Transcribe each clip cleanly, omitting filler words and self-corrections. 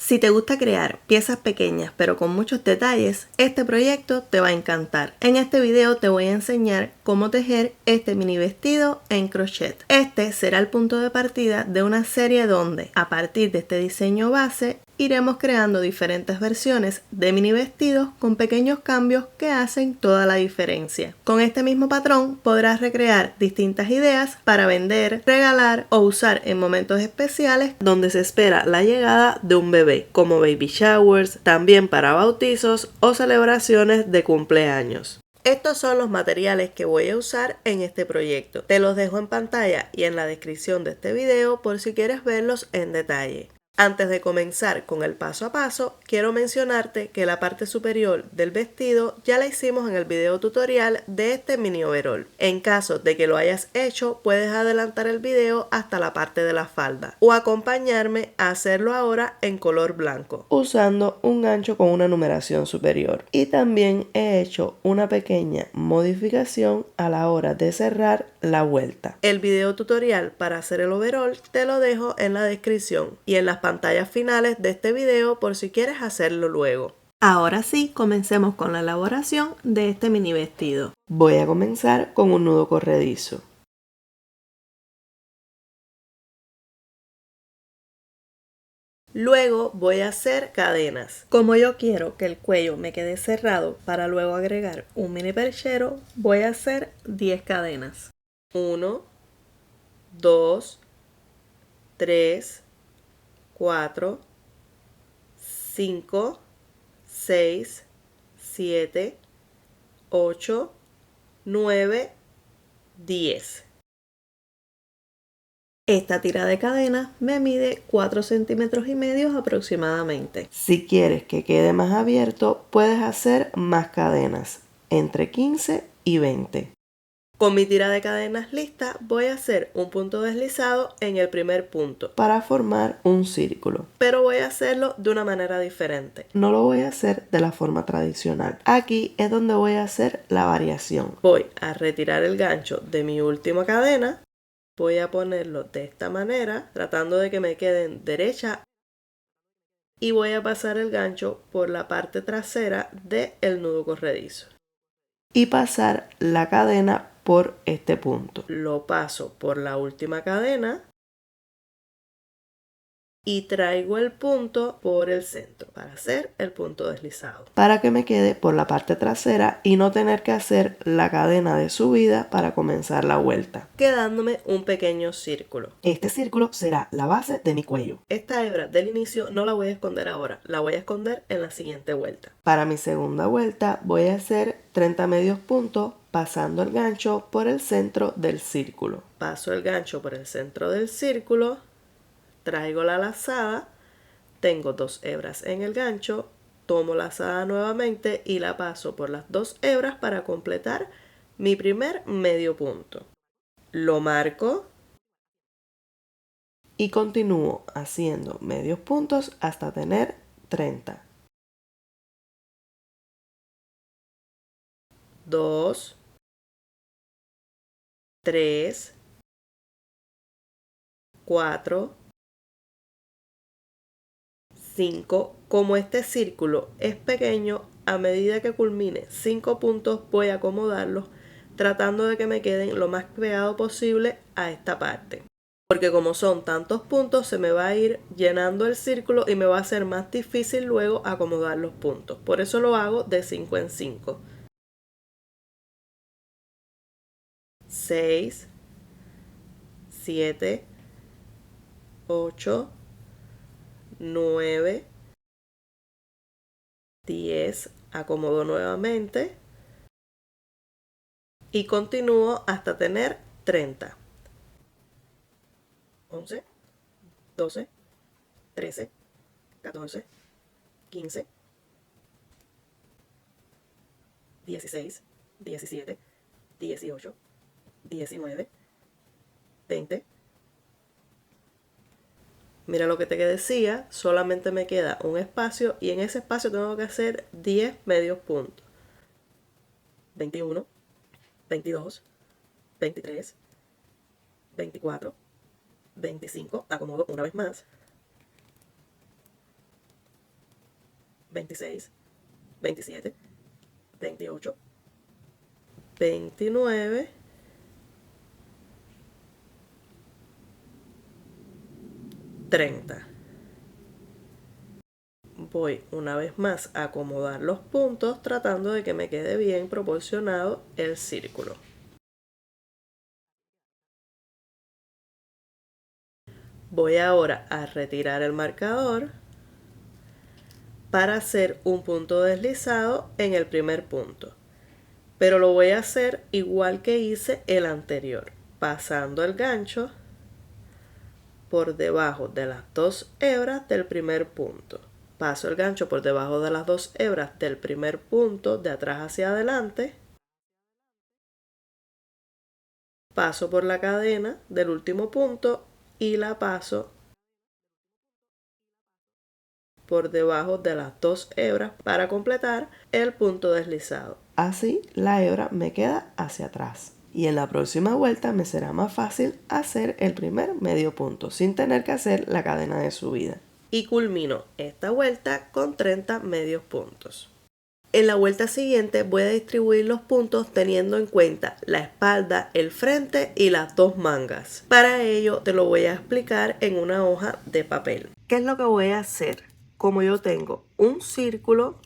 Si te gusta crear piezas pequeñas pero con muchos detalles, este proyecto te va a encantar. En este video te voy a enseñar cómo tejer este mini vestido en crochet. Este será el punto de partida de una serie donde, a partir de este diseño base, iremos creando diferentes versiones de mini vestidos con pequeños cambios que hacen toda la diferencia. Con este mismo patrón podrás recrear distintas ideas para vender, regalar o usar en momentos especiales donde se espera la llegada de un bebé, como baby showers, también para bautizos o celebraciones de cumpleaños. Estos son los materiales que voy a usar en este proyecto. Te los dejo en pantalla y en la descripción de este video por si quieres verlos en detalle. Antes de comenzar con el paso a paso, quiero mencionarte que la parte superior del vestido ya la hicimos en el video tutorial de este mini overall. En caso de que lo hayas hecho, puedes adelantar el video hasta la parte de la falda o acompañarme a hacerlo ahora en color blanco, usando un gancho con una numeración superior. Y también he hecho una pequeña modificación a la hora de cerrar la vuelta. El video tutorial para hacer el overall te lo dejo en la descripción y en las pantallas finales de este video por si quieres hacerlo luego. Ahora sí, comencemos con la elaboración de este mini vestido. Voy a comenzar con un nudo corredizo. Luego voy a hacer cadenas. Como yo quiero que el cuello me quede cerrado para luego agregar un mini perchero, voy a hacer 10 cadenas. 1, 2, 3, 4, 5, 6, 7, 8, 9, 10. Esta tira de cadena me mide 4,5 centímetros aproximadamente. Si quieres que quede más abierto, puedes hacer más cadenas, entre 15 y 20. Con mi tira de cadenas lista, voy a hacer un punto deslizado en el primer punto para formar un círculo. Pero voy a hacerlo de una manera diferente. No lo voy a hacer de la forma tradicional. Aquí es donde voy a hacer la variación. Voy a retirar el gancho de mi última cadena. Voy a ponerlo de esta manera, tratando de que me queden derecha. Y voy a pasar el gancho por la parte trasera del nudo corredizo. Y pasar la cadena por este punto. Lo paso por la última cadena y traigo el punto por el centro para hacer el punto deslizado. Para que me quede por la parte trasera y no tener que hacer la cadena de subida para comenzar la vuelta. Quedándome un pequeño círculo. Este círculo será la base de mi cuello. Esta hebra del inicio no la voy a esconder ahora, la voy a esconder en la siguiente vuelta. Para mi segunda vuelta voy a hacer 30 medios puntos pasando el gancho por el centro del círculo. Paso el gancho por el centro del círculo. Traigo la lazada, tengo 2 hebras en el gancho, tomo la lazada nuevamente y la paso por las 2 hebras para completar mi primer medio punto. Lo marco y continúo haciendo medios puntos hasta tener 30. 2, 3, 4, 5. Como este círculo es pequeño, a medida que culmine 5 puntos voy a acomodarlos tratando de que me queden lo más pegado posible a esta parte. Porque como son tantos puntos se me va a ir llenando el círculo y me va a ser más difícil luego acomodar los puntos. Por eso lo hago de 5 en 5. 6, 7, 8, 9, 10, acomodo nuevamente y continúo hasta tener 30. 11, 12, 13, 14, 15, 16, 17, 18, 19, 20. Mira lo que te decía, solamente me queda un espacio y en ese espacio tengo que hacer 10 medios puntos. 21, 22, 23, 24, 25, acomodo una vez más. 26, 27, 28, 29, 30. Voy una vez más a acomodar los puntos tratando de que me quede bien proporcionado el círculo. Voy ahora a retirar el marcador para hacer un punto deslizado en el primer punto. Pero lo voy a hacer igual que hice el anterior, pasando el gancho por debajo de las dos hebras del primer punto. Paso el gancho por debajo de las dos hebras del primer punto de atrás hacia adelante. Paso por la cadena del último punto y la paso por debajo de las dos hebras para completar el punto deslizado. Así la hebra me queda hacia atrás. Y en la próxima vuelta me será más fácil hacer el primer medio punto sin tener que hacer la cadena de subida. Y culmino esta vuelta con 30 medios puntos. En la vuelta siguiente voy a distribuir los puntos teniendo en cuenta la espalda, el frente y las dos mangas. Para ello te lo voy a explicar en una hoja de papel. ¿Qué es lo que voy a hacer? Como yo tengo un círculo,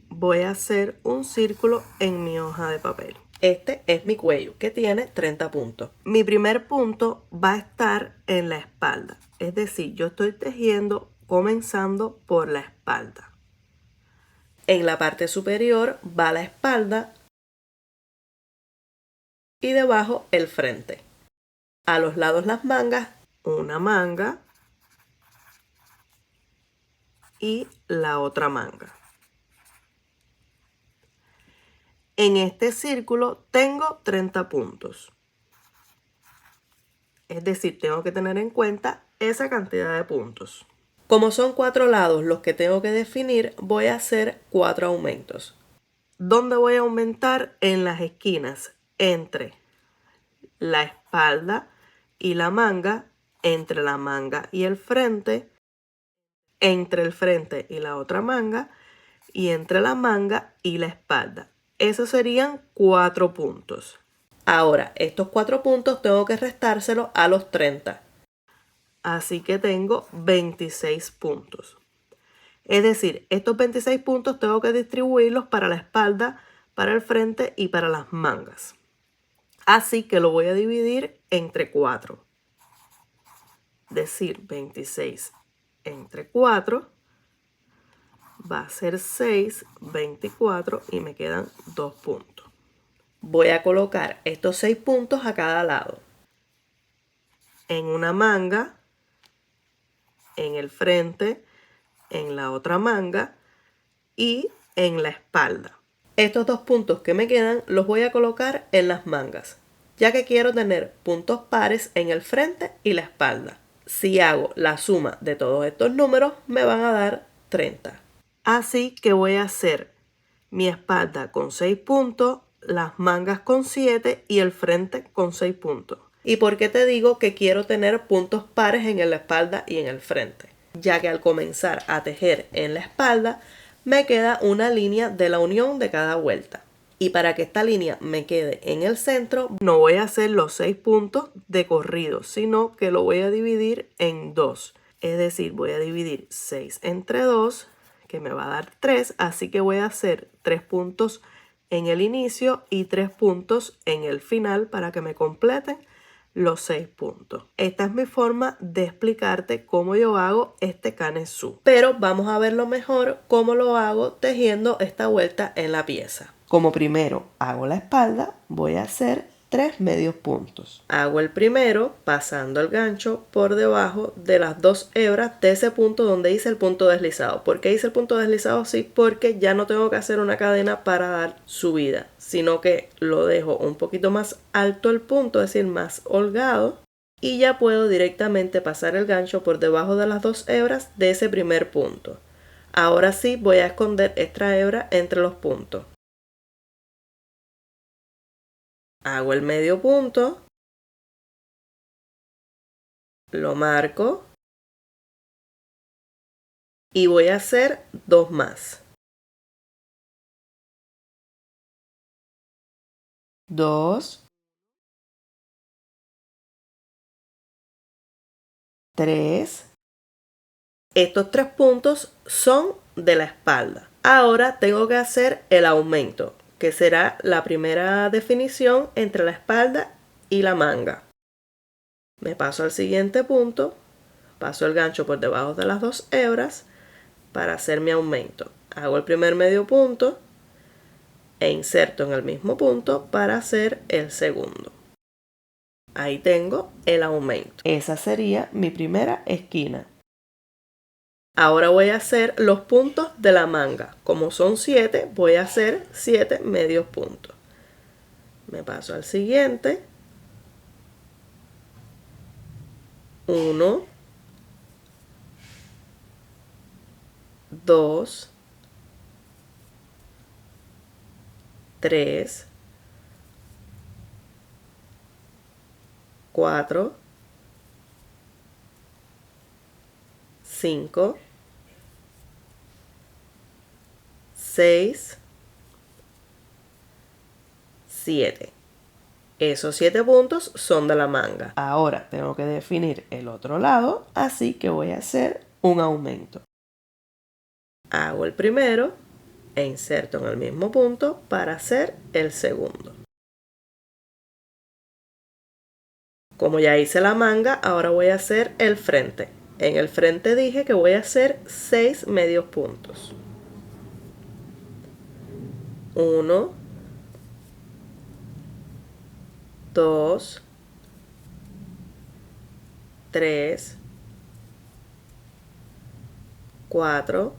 voy a hacer un círculo en mi hoja de papel. Este es mi cuello que tiene 30 puntos. Mi primer punto va a estar en la espalda. Es decir, yo estoy tejiendo comenzando por la espalda. En la parte superior va la espalda y debajo el frente. A los lados las mangas, una manga y la otra manga. En este círculo tengo 30 puntos. Es decir, tengo que tener en cuenta esa cantidad de puntos. Como son 4 lados los que tengo que definir, voy a hacer 4 aumentos. ¿Dónde voy a aumentar? En las esquinas, entre la espalda y la manga, entre la manga y el frente, entre el frente y la otra manga, y entre la manga y la espalda. Esos serían 4 puntos. Ahora, estos 4 puntos tengo que restárselos a los 30. Así que tengo 26 puntos. Es decir, estos 26 puntos tengo que distribuirlos para la espalda, para el frente y para las mangas. Así que lo voy a dividir entre 4. Decir 26 entre 4 va a ser 6, 24 y me quedan 2 puntos. Voy a colocar estos 6 puntos a cada lado. En una manga, en el frente, en la otra manga y en la espalda. Estos 2 puntos que me quedan los voy a colocar en las mangas, ya que quiero tener puntos pares en el frente y la espalda. Si hago la suma de todos estos números me van a dar 30. Así que voy a hacer mi espalda con 6 puntos, las mangas con 7 y el frente con 6 puntos. ¿Y por qué te digo que quiero tener puntos pares en la espalda y en el frente? Ya que al comenzar a tejer en la espalda me queda una línea de la unión de cada vuelta. Y para que esta línea me quede en el centro, no voy a hacer los 6 puntos de corrido, sino que lo voy a dividir en 2. Es decir, voy a dividir 6 entre 2, que me va a dar 3. Así que voy a hacer 3 puntos en el inicio y 3 puntos en el final para que me completen los 6 puntos. Esta es mi forma de explicarte cómo yo hago este canesú. Pero vamos a verlo mejor cómo lo hago tejiendo esta vuelta en la pieza. Como primero hago la espalda, voy a hacer 3 medios puntos. Hago el primero pasando el gancho por debajo de las 2 hebras de ese punto donde hice el punto deslizado. ¿Por qué hice el punto deslizado? Sí, porque ya no tengo que hacer una cadena para dar subida, sino que lo dejo un poquito más alto el punto, es decir, más holgado. Y ya puedo directamente pasar el gancho por debajo de las 2 hebras de ese primer punto. Ahora sí voy a esconder esta hebra entre los puntos. Hago el medio punto, lo marco y voy a hacer 2 más. 2, 3. Estos 3 puntos son de la espalda. Ahora tengo que hacer el aumento, que será la primera definición entre la espalda y la manga. Me paso al siguiente punto, paso el gancho por debajo de las 2 hebras para hacer mi aumento. Hago el primer medio punto e inserto en el mismo punto para hacer el segundo. Ahí tengo el aumento. Esa sería mi primera esquina. Ahora voy a hacer los puntos de la manga. Como son 7, voy a hacer 7 medios puntos. Me paso al siguiente. 1, 2, 3, 4, 5, 6, 7. Esos 7 puntos son de la manga. Ahora tengo que definir el otro lado, así que voy a hacer un aumento. Hago el primero e inserto en el mismo punto para hacer el segundo. Como ya hice la manga, ahora voy a hacer el frente. En el frente dije que voy a hacer 6 medios puntos. 1, 2, 3, 4,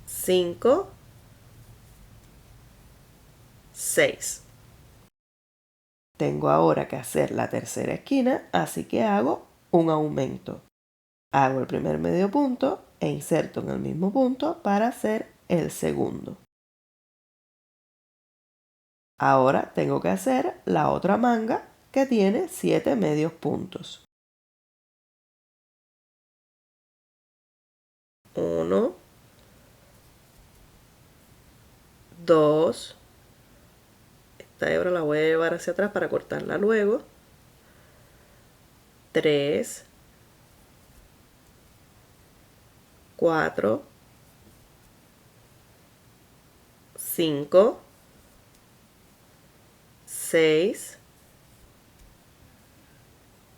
5, 6. Tengo ahora que hacer la tercera esquina, así que hago un aumento. Hago el primer medio punto e inserto en el mismo punto para hacer el segundo. Ahora tengo que hacer la otra manga que tiene 7 medios puntos. 1, 2, esta hebra la voy a llevar hacia atrás para cortarla luego. 3, 4, 5, 6,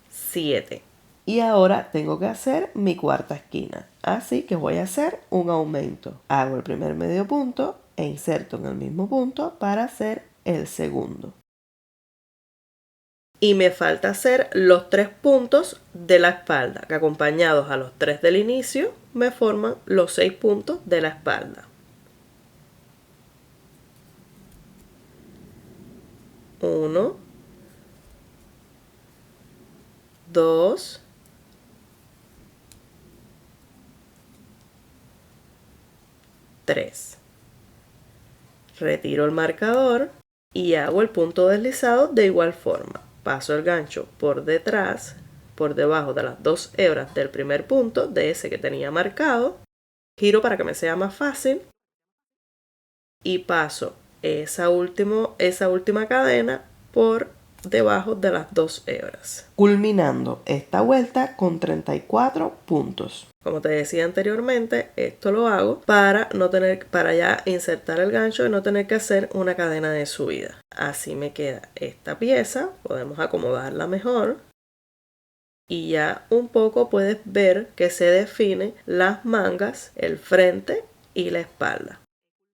7. Y ahora tengo que hacer mi cuarta esquina, así que voy a hacer un aumento. Hago el primer medio punto e inserto en el mismo punto para hacer el segundo. Y me falta hacer los 3 puntos de la espalda, que acompañados a los 3 del inicio me forman los 6 puntos de la espalda. 1, 2, 3. Retiro el marcador y hago el punto deslizado de igual forma. Paso el gancho por detrás, por debajo de las 2 hebras del primer punto, de ese que tenía marcado. Giro para que me sea más fácil. Y paso esa última cadena por debajo de las 2 hebras. Culminando esta vuelta con 34 puntos. Como te decía anteriormente, esto lo hago para ya insertar el gancho y no tener que hacer una cadena de subida. Así me queda esta pieza, podemos acomodarla mejor. Y ya un poco puedes ver que se definen las mangas, el frente y la espalda.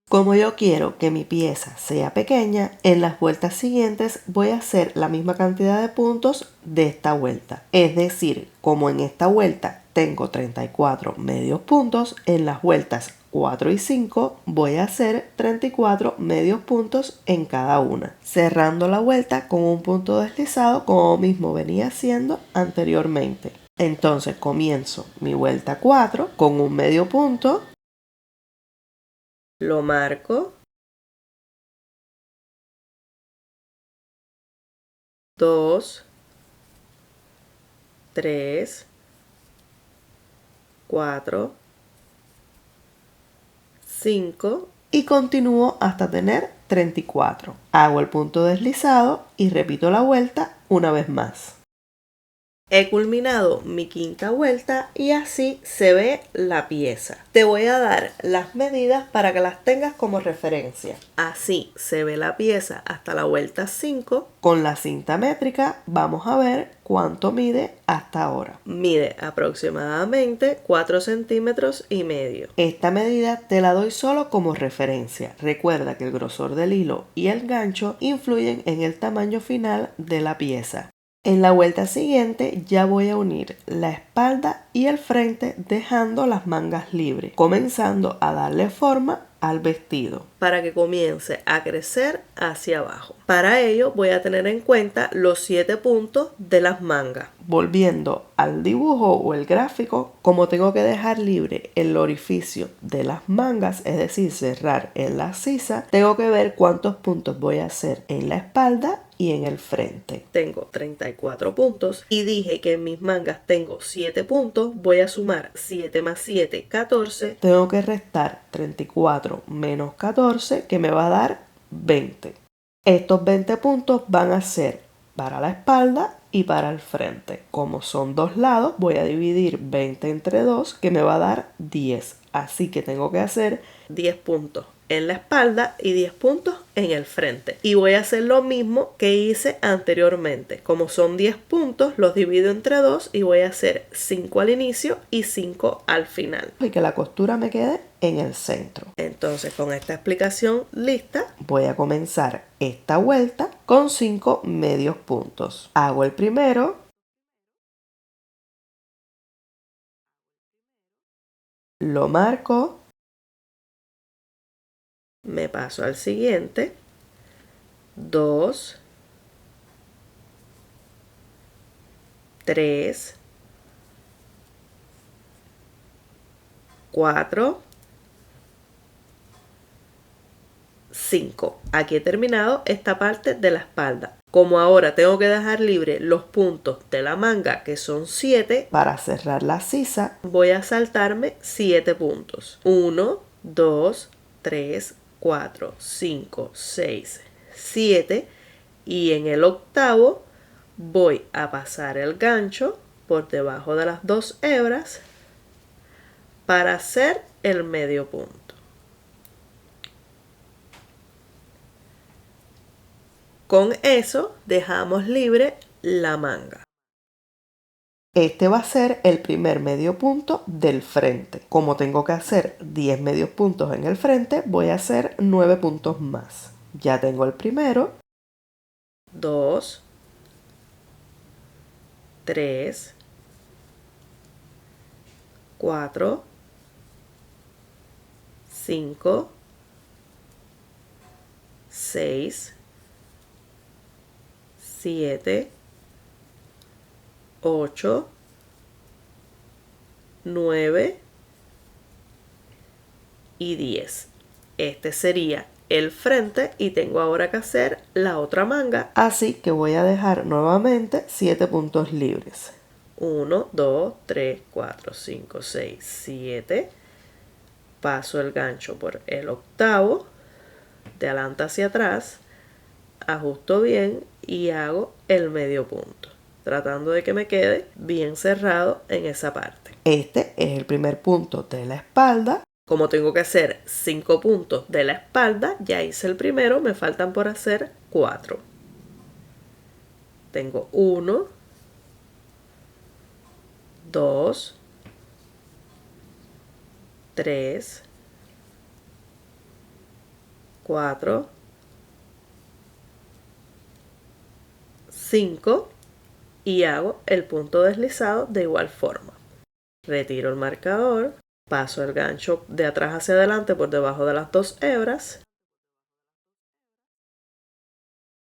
Como yo quiero que mi pieza sea pequeña, en las vueltas siguientes voy a hacer la misma cantidad de puntos de esta vuelta. Es decir, como en esta vuelta tengo 34 medios puntos, en las vueltas 4 y 5 voy a hacer 34 medios puntos en cada una, cerrando la vuelta con un punto deslizado como mismo venía haciendo anteriormente. Entonces comienzo mi vuelta 4 con un medio punto. Lo marco, 2, 3, 4, 5 y continúo hasta tener 34. Hago el punto deslizado y repito la vuelta una vez más. He culminado mi quinta vuelta y así se ve la pieza. Te voy a dar las medidas para que las tengas como referencia. Así se ve la pieza hasta la vuelta 5. Con la cinta métrica vamos a ver cuánto mide hasta ahora. Mide aproximadamente 4 centímetros y medio. Esta medida te la doy solo como referencia. Recuerda que el grosor del hilo y el gancho influyen en el tamaño final de la pieza. En la vuelta siguiente ya voy a unir la espalda y el frente dejando las mangas libres, comenzando a darle forma al vestido para que comience a crecer hacia abajo. Para ello voy a tener en cuenta los 7 puntos de las mangas. Volviendo al dibujo o el gráfico, como tengo que dejar libre el orificio de las mangas, es decir, cerrar en la sisa, tengo que ver cuántos puntos voy a hacer en la espalda y en el frente. Tengo 34 puntos y dije que en mis mangas tengo 7 puntos. Voy a sumar 7 más 7, 14. Tengo que restar 34 menos 14, que me va a dar 20. Estos 20 puntos van a ser para la espalda y para el frente. Como son dos lados, voy a dividir 20 entre 2, que me va a dar 10. Así que tengo que hacer 10 puntos en la espalda y 10 puntos en el frente. Y voy a hacer lo mismo que hice anteriormente. Como son 10 puntos, los divido entre 2 y voy a hacer 5 al inicio y 5 al final. Y que la costura me quede en el centro. Entonces, con esta explicación lista, voy a comenzar esta vuelta con 5 medios puntos. Hago el primero. Lo marco. Me paso al siguiente. 2, 3, 4, 5. Aquí he terminado esta parte de la espalda. Como ahora tengo que dejar libre los puntos de la manga, que son 7, para cerrar la sisa, voy a saltarme 7 puntos. 1, 2, 3, 4, 5, 6, 7. Y en el octavo voy a pasar el gancho por debajo de las 2 hebras para hacer el medio punto. Con eso dejamos libre la manga. Este va a ser el primer medio punto del frente. Como tengo que hacer 10 medios puntos en el frente, voy a hacer 9 puntos más. Ya tengo el primero. 2, 3, 4, 5, 6, 7, 8, 9 y 10. Este sería el frente y tengo ahora que hacer la otra manga. Así que voy a dejar nuevamente 7 puntos libres. 1, 2, 3, 4, 5, 6, 7. Paso el gancho por el octavo, de adelante hacia atrás, ajusto bien y hago el medio punto, tratando de que me quede bien cerrado en esa parte. Este es el primer punto de la espalda. Como tengo que hacer 5 puntos de la espalda, ya hice el primero, me faltan por hacer 4. Tengo 1, 2, 3, 4, 5 y hago el punto deslizado de igual forma. Retiro el marcador, paso el gancho de atrás hacia adelante por debajo de las 2 hebras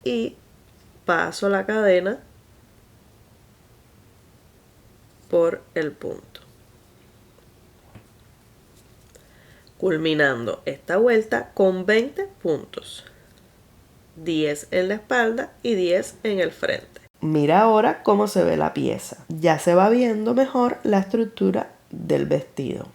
y paso la cadena por el punto, culminando esta vuelta con 20 puntos, 10 en la espalda y 10 en el frente. Mira ahora cómo se ve la pieza. Ya se va viendo mejor la estructura del vestido.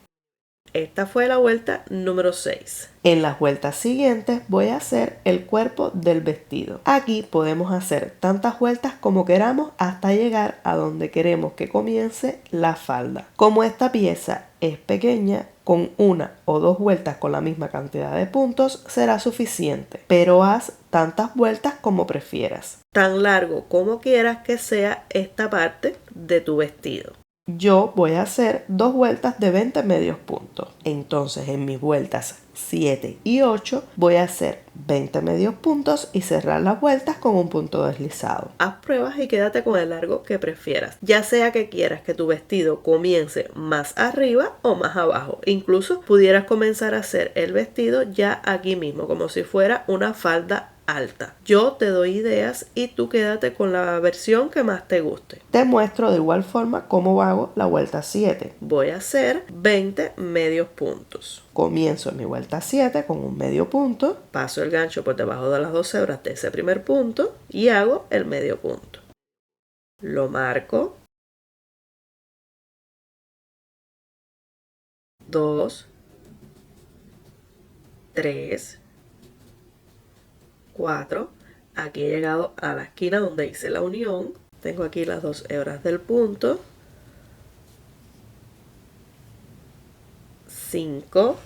Esta fue la vuelta número 6. En las vueltas siguientes voy a hacer el cuerpo del vestido. Aquí podemos hacer tantas vueltas como queramos hasta llegar a donde queremos que comience la falda. Como esta pieza es pequeña, con una o dos vueltas con la misma cantidad de puntos será suficiente, pero haz tantas vueltas como prefieras. Tan largo como quieras que sea esta parte de tu vestido. Yo voy a hacer 2 vueltas de 20 medios puntos. Entonces en mis vueltas 7 y 8 voy a hacer 20 medios puntos y cerrar las vueltas con un punto deslizado. Haz pruebas y quédate con el largo que prefieras. Ya sea que quieras que tu vestido comience más arriba o más abajo. Incluso pudieras comenzar a hacer el vestido ya aquí mismo, como si fuera una falda alta. Yo te doy ideas y tú quédate con la versión que más te guste. Te muestro de igual forma cómo hago la vuelta 7. Voy a hacer 20 medios puntos. Comienzo en mi vuelta 7 con un medio punto, paso el gancho por debajo de las 2 hebras de ese primer punto y hago el medio punto. Lo marco. 2, 3, 4, aquí he llegado a la esquina donde hice la unión, tengo aquí las 2 hebras del punto, 5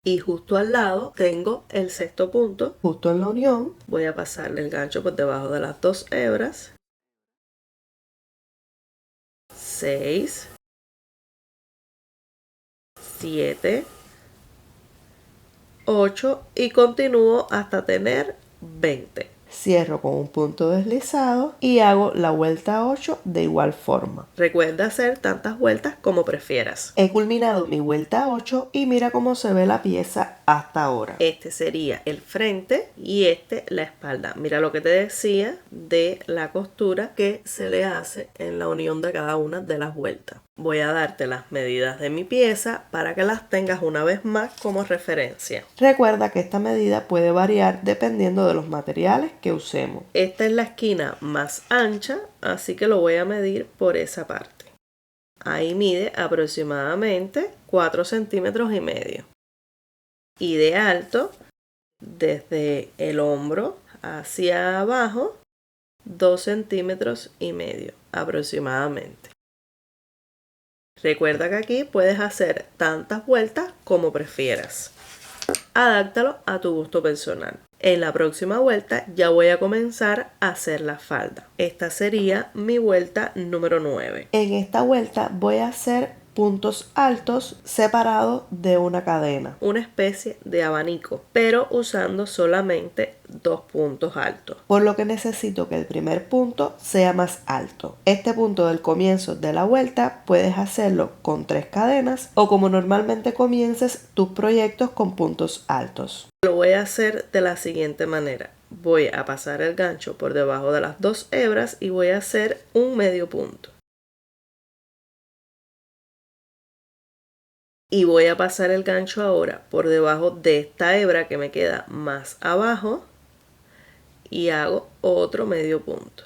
y justo al lado tengo el sexto punto, justo en la unión, voy a pasarle el gancho por debajo de las 2 hebras, 6, 7, 8 y continúo hasta tener 20. Cierro con un punto deslizado y hago la vuelta 8 de igual forma. Recuerda hacer tantas vueltas como prefieras. He culminado mi vuelta 8 y mira cómo se ve la pieza hasta ahora. Este sería el frente y este la espalda. Mira lo que te decía de la costura que se le hace en la unión de cada una de las vueltas. Voy a darte las medidas de mi pieza para que las tengas una vez más como referencia. Recuerda que esta medida puede variar dependiendo de los materiales que usemos. Esta es la esquina más ancha, así que lo voy a medir por esa parte. Ahí mide aproximadamente 4 centímetros y medio. Y de alto, desde el hombro hacia abajo, 2 centímetros y medio aproximadamente. Recuerda que aquí puedes hacer tantas vueltas como prefieras. Adáptalo a tu gusto personal. En la próxima vuelta ya voy a comenzar a hacer la falda. Esta sería mi vuelta número 9. En esta vuelta voy a hacer puntos altos separados de una cadena, una especie de abanico, pero usando solamente 2 puntos altos, por lo que necesito que el primer punto sea más alto. Este punto del comienzo de la vuelta puedes hacerlo con 3 cadenas o como normalmente comiences tus proyectos con puntos altos. Lo voy a hacer de la siguiente manera. Voy a pasar el gancho por debajo de las 2 hebras y voy a hacer un medio punto. Y voy a pasar el gancho ahora por debajo de esta hebra que me queda más abajo y hago otro medio punto.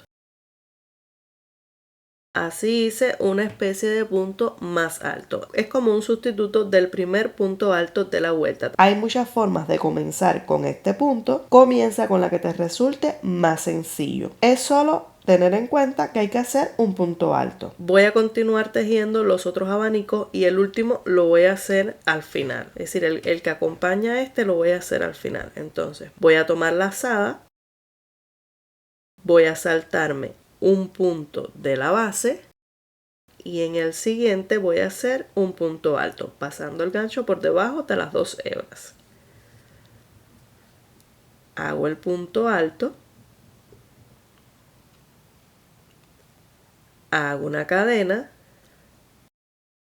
Así hice una especie de punto más alto. Es como un sustituto del primer punto alto de la vuelta. Hay muchas formas de comenzar con este punto. Comienza con la que te resulte más sencillo. Es solo tener en cuenta que hay que hacer un punto alto. Voy a continuar tejiendo los otros abanicos y el último lo voy a hacer al final. Es decir, el que acompaña a este lo voy a hacer al final. Entonces voy a tomar la lazada, voy a saltarme un punto de la base y en el siguiente voy a hacer un punto alto, pasando el gancho por debajo de las 2 hebras. Hago el punto alto. Hago una cadena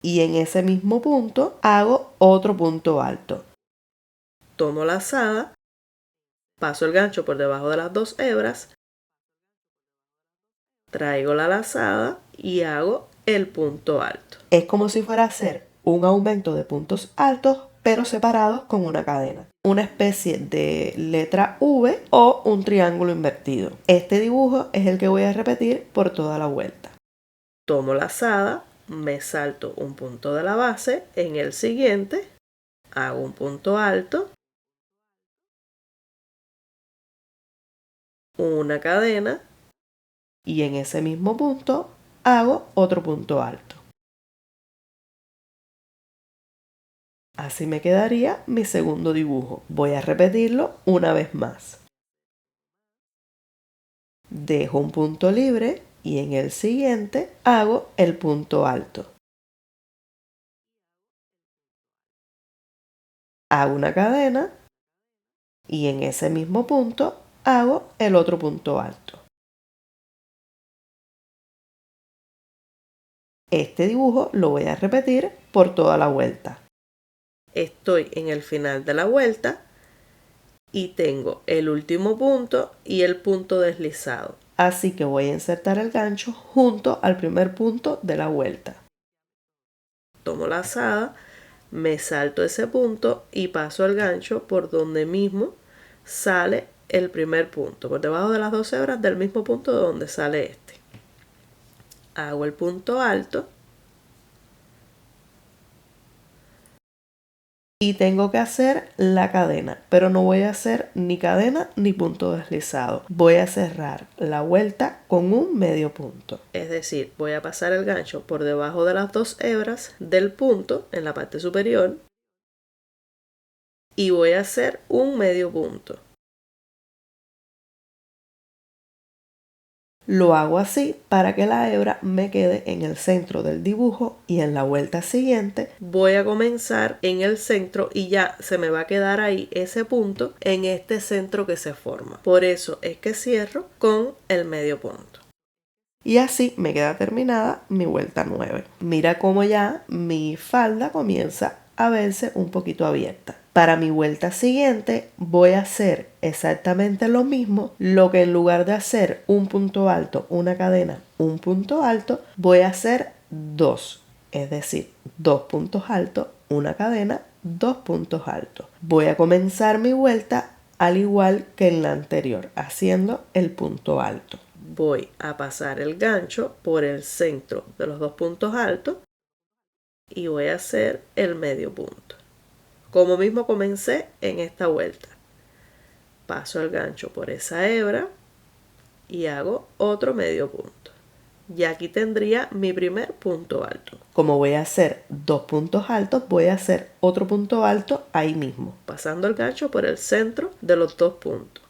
y en ese mismo punto hago otro punto alto. Tomo la lazada, paso el gancho por debajo de las 2 hebras, traigo la lazada y hago el punto alto. Es como si fuera a hacer un aumento de puntos altos pero separados con una cadena. Una especie de letra V o un triángulo invertido. Este dibujo es el que voy a repetir por toda la vuelta. Tomo la lazada, me salto un punto de la base, en el siguiente hago un punto alto, una cadena y en ese mismo punto hago otro punto alto. Así me quedaría mi segundo dibujo. Voy a repetirlo una vez más. Dejo un punto libre y en el siguiente hago el punto alto. Hago una cadena y en ese mismo punto hago el otro punto alto. Este dibujo lo voy a repetir por toda la vuelta. Estoy en el final de la vuelta y tengo el último punto y el punto deslizado. Así que voy a insertar el gancho junto al primer punto de la vuelta. Tomo la lazada, me salto ese punto y paso el gancho por donde mismo sale el primer punto, por debajo de las 2 hebras del mismo punto de donde sale este. Hago el punto alto y tengo que hacer la cadena, pero no voy a hacer ni cadena ni punto deslizado. Voy a cerrar la vuelta con un medio punto. Es decir, voy a pasar el gancho por debajo de las 2 hebras del punto en la parte superior y voy a hacer un medio punto. Lo hago así para que la hebra me quede en el centro del dibujo y en la vuelta siguiente voy a comenzar en el centro y ya se me va a quedar ahí ese punto en este centro que se forma. Por eso es que cierro con el medio punto. Y así me queda terminada mi vuelta 9. Mira cómo ya mi falda comienza a verse un poquito abierta. Para mi vuelta siguiente voy a hacer exactamente lo mismo, lo que en lugar de hacer un punto alto, una cadena, un punto alto, voy a hacer 2. Es decir, 2 puntos altos, una cadena, 2 puntos altos. Voy a comenzar mi vuelta al igual que en la anterior, haciendo el punto alto. Voy a pasar el gancho por el centro de los 2 puntos altos y voy a hacer el medio punto. Como mismo comencé en esta vuelta. Paso el gancho por esa hebra y hago otro medio punto. Y aquí tendría mi primer punto alto. Como voy a hacer 2 puntos altos, voy a hacer otro punto alto ahí mismo, pasando el gancho por el centro de los 2 puntos.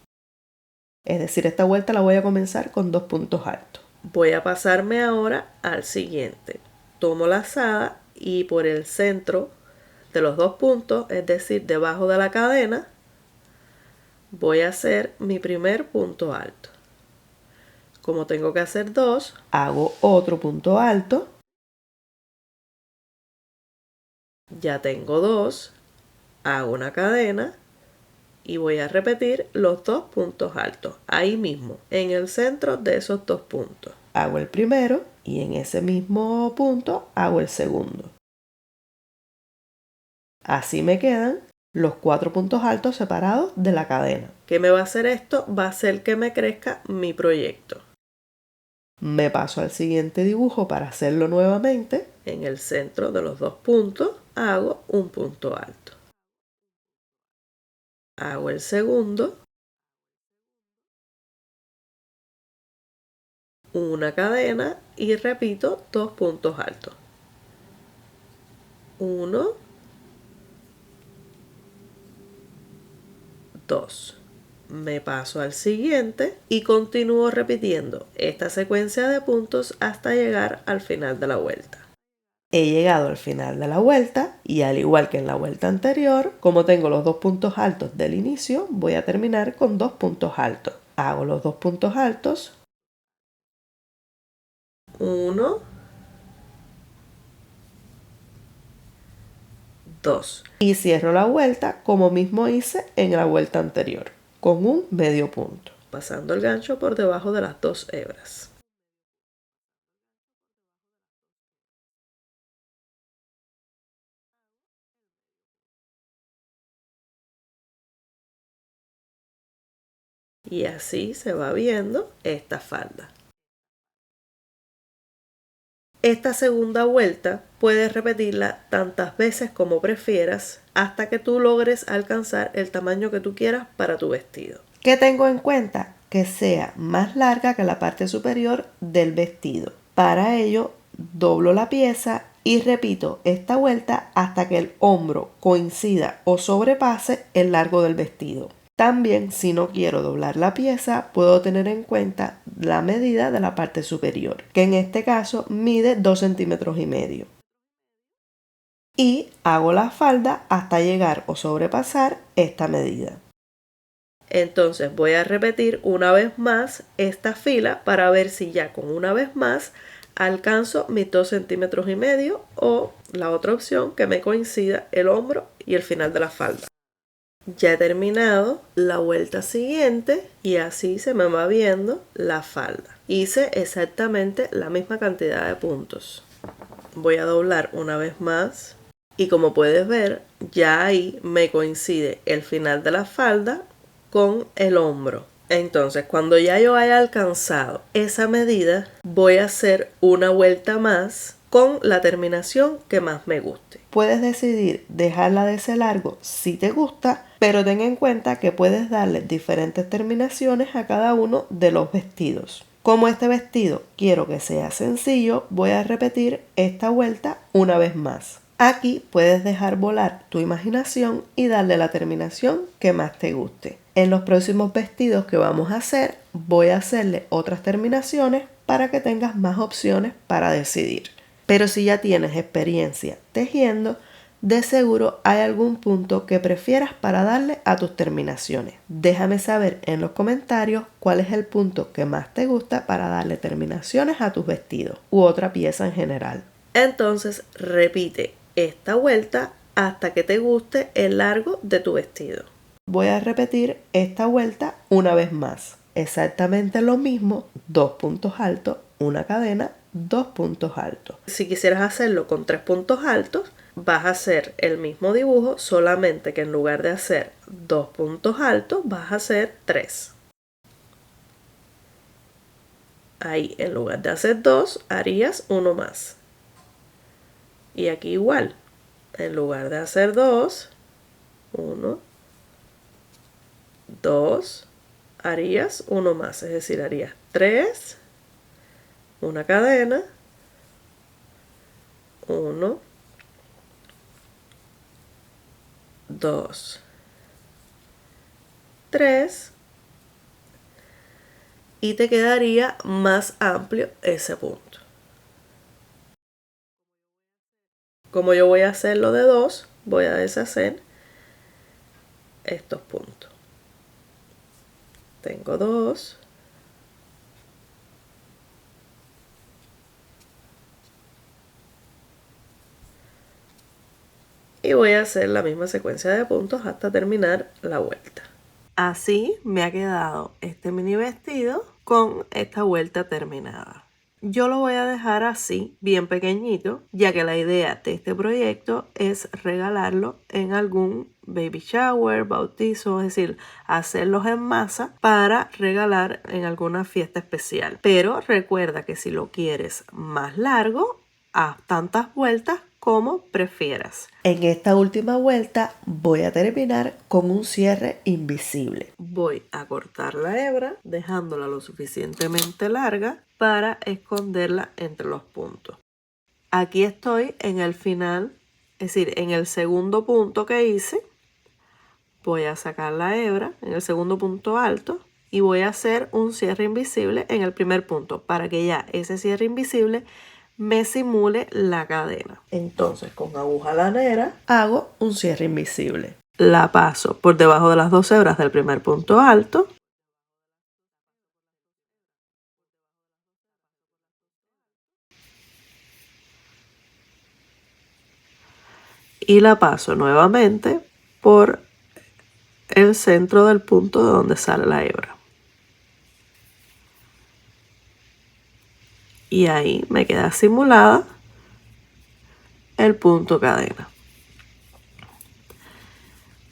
Es decir, esta vuelta la voy a comenzar con 2 puntos altos. Voy a pasarme ahora al siguiente. Tomo la lazada y por el centro de los 2 puntos, es decir, debajo de la cadena, voy a hacer mi primer punto alto. Como tengo que hacer 2, hago otro punto alto. Ya tengo 2, hago una cadena y voy a repetir los 2 puntos altos, ahí mismo, en el centro de esos 2 puntos. Hago el primero y en ese mismo punto hago el segundo. Así me quedan los 4 puntos altos separados de la cadena. ¿Qué me va a hacer esto? Va a hacer que me crezca mi proyecto. Me paso al siguiente dibujo para hacerlo nuevamente. En el centro de los 2 puntos hago un punto alto. Hago el segundo, una cadena y repito 2 puntos altos. 1, 2. Me paso al siguiente y continúo repitiendo esta secuencia de puntos hasta llegar al final de la vuelta. He llegado al final de la vuelta y al igual que en la vuelta anterior, como tengo los 2 puntos altos del inicio, voy a terminar con 2 puntos altos. Hago los 2 puntos altos. 1, 2. Y cierro la vuelta como mismo hice en la vuelta anterior, con un medio punto, pasando el gancho por debajo de las 2 hebras. Y así se va viendo esta falda. Esta segunda vuelta puedes repetirla tantas veces como prefieras hasta que tú logres alcanzar el tamaño que tú quieras para tu vestido. ¿Qué tengo en cuenta? Que sea más larga que la parte superior del vestido. Para ello, doblo la pieza y repito esta vuelta hasta que el hombro coincida o sobrepase el largo del vestido. También, si no quiero doblar la pieza, puedo tener en cuenta la medida de la parte superior, que en este caso mide 2,5 centímetros. Y hago la falda hasta llegar o sobrepasar esta medida. Entonces voy a repetir una vez más esta fila para ver si ya con una vez más alcanzo mis 2,5 centímetros o la otra opción que me coincida el hombro y el final de la falda. Ya he terminado la vuelta siguiente y así se me va viendo la falda. Hice exactamente la misma cantidad de puntos. Voy a doblar una vez más y como puedes ver ya ahí me coincide el final de la falda con el hombro. Entonces cuando ya yo haya alcanzado esa medida voy a hacer una vuelta más con la terminación que más me guste. Puedes decidir dejarla de ese largo si te gusta, pero ten en cuenta que puedes darle diferentes terminaciones a cada uno de los vestidos. Como este vestido quiero que sea sencillo, voy a repetir esta vuelta una vez más. Aquí puedes dejar volar tu imaginación y darle la terminación que más te guste. En los próximos vestidos que vamos a hacer, voy a hacerle otras terminaciones para que tengas más opciones para decidir. Pero si ya tienes experiencia tejiendo, de seguro hay algún punto que prefieras para darle a tus terminaciones. Déjame saber en los comentarios cuál es el punto que más te gusta para darle terminaciones a tus vestidos u otra pieza en general. Entonces repite esta vuelta hasta que te guste el largo de tu vestido. Voy a repetir esta vuelta una vez más. Exactamente lo mismo, 2 puntos altos, una cadena, 2 puntos altos. Si quisieras hacerlo con 3 puntos altos, vas a hacer el mismo dibujo, solamente que en lugar de hacer 2 puntos altos, vas a hacer 3. Ahí, en lugar de hacer 2, harías uno más. Y aquí igual, en lugar de hacer 2, 1, 2, harías uno más, es decir, harías 3, una cadena, 1, 2, 3 y te quedaría más amplio ese punto. Como yo voy a hacerlo de 2, voy a deshacer estos puntos. Tengo 2. Y voy a hacer la misma secuencia de puntos hasta terminar la vuelta. Así me ha quedado este mini vestido con esta vuelta terminada. Yo lo voy a dejar así, bien pequeñito, ya que la idea de este proyecto es regalarlo en algún baby shower, bautizo, es decir, hacerlos en masa para regalar en alguna fiesta especial. Pero recuerda que si lo quieres más largo, haz tantas vueltas como prefieras. En esta última vuelta voy a terminar con un cierre invisible. Voy a cortar la hebra dejándola lo suficientemente larga para esconderla entre los puntos. Aquí estoy en el final, es decir, en el segundo punto que hice. Voy a sacar la hebra en el segundo punto alto y voy a hacer un cierre invisible en el primer punto para que ya ese cierre invisible me simule la cadena. Entonces con aguja lanera hago un cierre invisible. La paso por debajo de las 2 hebras del primer punto alto. Y la paso nuevamente por el centro del punto de donde sale la hebra. Y ahí me queda simulada el punto cadena.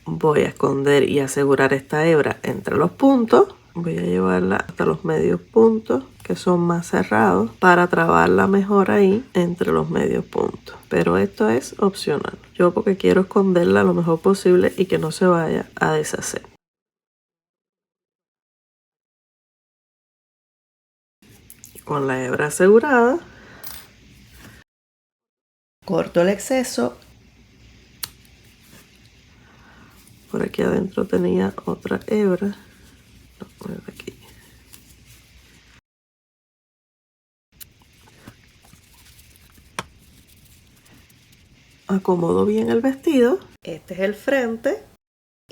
Voy a esconder y asegurar esta hebra entre los puntos. Voy a llevarla hasta los medios puntos, que son más cerrados, para trabarla mejor ahí entre los medios puntos. Pero esto es opcional. Yo porque quiero esconderla lo mejor posible y que no se vaya a deshacer. Con la hebra asegurada, corto el exceso. Por aquí adentro tenía otra hebra. Lo voy a poner aquí. Acomodo bien el vestido. Este es el frente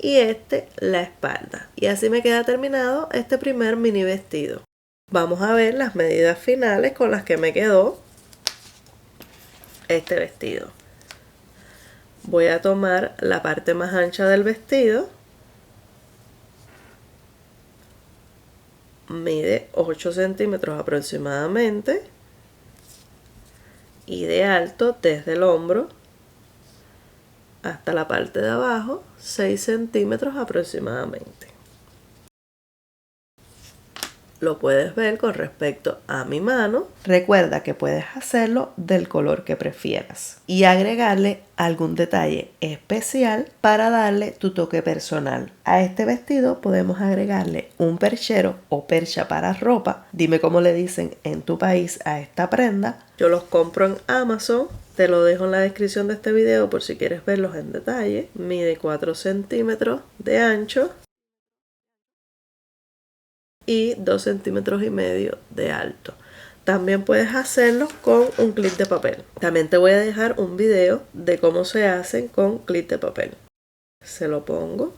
y este la espalda. Y así me queda terminado este primer mini vestido. Vamos a ver las medidas finales con las que me quedó este vestido. Voy a tomar la parte más ancha del vestido. Mide 8 centímetros aproximadamente. Y de alto desde el hombro hasta la parte de abajo 6 centímetros aproximadamente. Lo puedes ver con respecto a mi mano. Recuerda que puedes hacerlo del color que prefieras y agregarle algún detalle especial para darle tu toque personal. A este vestido podemos agregarle un perchero o percha para ropa. Dime cómo le dicen en tu país a esta prenda. Yo los compro en Amazon. Te lo dejo en la descripción de este video por si quieres verlos en detalle. Mide 4 centímetros de ancho y 2,5 centímetros de alto. También puedes hacerlo con un clip de papel. También te voy a dejar un video de cómo se hacen con clip de papel. Se lo pongo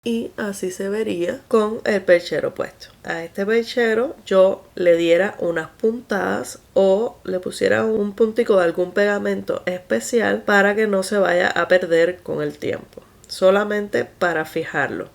y así se vería con el perchero puesto. A este perchero yo le diera unas puntadas o le pusiera un puntico de algún pegamento especial para que no se vaya a perder con el tiempo. Solamente para fijarlo.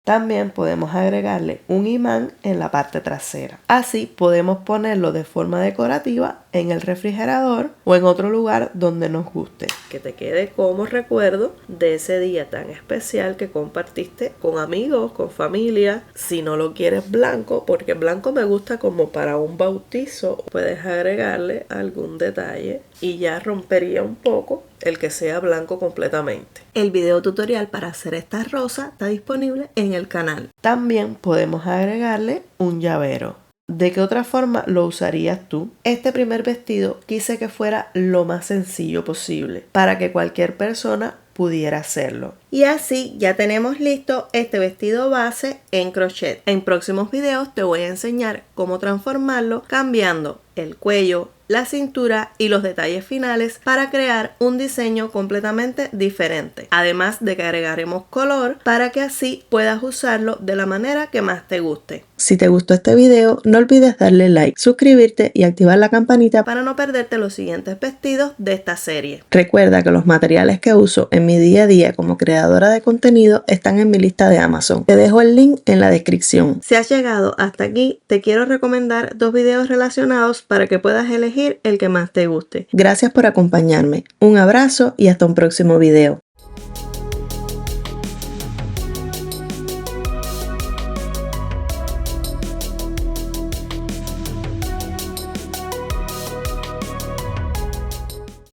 También podemos agregarle un imán en la parte trasera. Así podemos ponerlo de forma decorativa en el refrigerador o en otro lugar donde nos guste. Que te quede como recuerdo de ese día tan especial que compartiste con amigos, con familia. Si no lo quieres blanco, porque blanco me gusta como para un bautizo, puedes agregarle algún detalle y ya rompería un poco el que sea blanco completamente. El video tutorial para hacer esta rosa está disponible en el canal. También podemos agregarle un llavero. ¿De qué otra forma lo usarías tú? Este primer vestido quise que fuera lo más sencillo posible para que cualquier persona pudiera hacerlo. Y así ya tenemos listo este vestido base en crochet. En próximos videos te voy a enseñar cómo transformarlo cambiando el cuello, la cintura y los detalles finales para crear un diseño completamente diferente. Además de que agregaremos color para que así puedas usarlo de la manera que más te guste. Si te gustó este video, no olvides darle like, suscribirte y activar la campanita para no perderte los siguientes vestidos de esta serie. Recuerda que los materiales que uso en mi día a día como creadora de contenido están en mi lista de Amazon. Te dejo el link en la descripción. Si has llegado hasta aquí, te quiero recomendar 2 videos relacionados para que puedas elegir el que más te guste. Gracias por acompañarme. Un abrazo y hasta un próximo video.